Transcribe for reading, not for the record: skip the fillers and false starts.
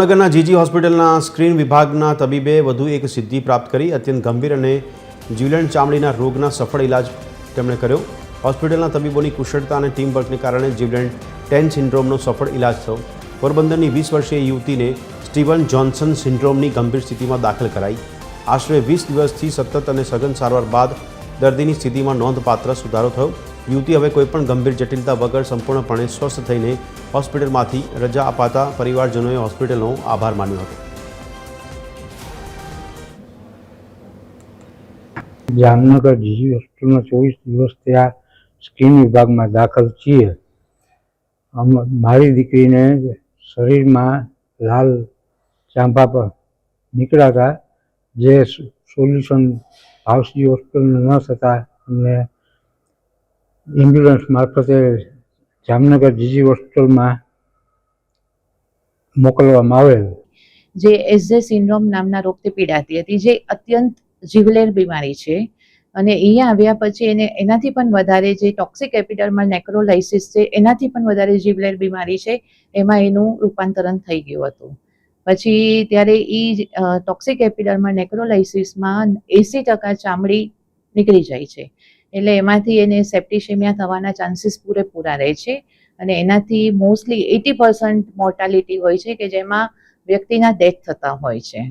જામનગરના જીજી હોસ્પિટલના સ્ક્રીન વિભાગના તબીબે વધુ એક સિદ્ધિ પ્રાપ્ત કરી. અત્યંત ગંભીર અને જીવલેણ ચામડીના રોગના સફળ ઇલાજ તેમણે કર્યો. હોસ્પિટલના તબીબોની કુશળતા અને ટીમ વર્કને કારણે જીવલેણ ટેન સિન્ડ્રોમનો સફળ ઇલાજ થયો. પોરબંદરની 20 વર્ષીય યુવતીને સ્ટીવન જોન્સન સિન્ડ્રોમની ગંભીર સ્થિતિમાં દાખલ કરાઈ. આશરે 20 દિવસથી સતત અને સઘન સારવાર બાદ દર્દીની સ્થિતિમાં નોંધપાત્ર સુધારો થયો. યુવતી હવે કોઈપણ ગંભીર જટિલતા વગર સંપૂર્ણપણે સ્વસ્થ થઈને હોસ્પિટલમાંથી રજા અપાતા પરિવારજનોએ હોસ્પિટલનો આભાર માન્યો હતો. જામનગર જીજી હોસ્પિટલમાં 24 દિવસથી આ સ્કિન વિભાગમાં દાખલ છીએ. મારી દીકરીને શરીરમાં લાલ ચાંપા પર નીકળ્યા હતા, જે સોલ્યુશન હાઉસજી હોસ્પિટલને ન થતાં અમને એમ્બ્યુલન્સ મારફતે જામનગર જીજી હોસ્પિટલમાં મોકલવામાં આવેલ. જે એસજે સિન્ડ્રોમ નામના રોગથી પીડાતી હતી, જે અત્યંત જીવલેણ બીમારી છે. અને અહીંયા આવ્યા પછી એનાથી પણ વધારે જે ટોક્સિક એપિડર્મલ નેક્રોલાઇસિસ છે, એનાથી પણ વધારે જીવલેણ બીમારી છે, એમાં એનું રૂપાંતરણ થઈ ગયું હતું. પછી ત્યારે ટોક્સિક એપિડર્મલ નેક્રોલાઇસિસમાં 80% ચામડી નીકળી જાય છે. એટલે એમાંથી એને સેપ્ટિસેમિયા થવાના ચાન્સીસ પૂરેપૂરા રહે છે. અને એનાથી મોસ્ટલી 80% મોર્ટાલિટી હોય છે, કે જેમાં વ્યક્તિના ડેથ થતા હોય છે.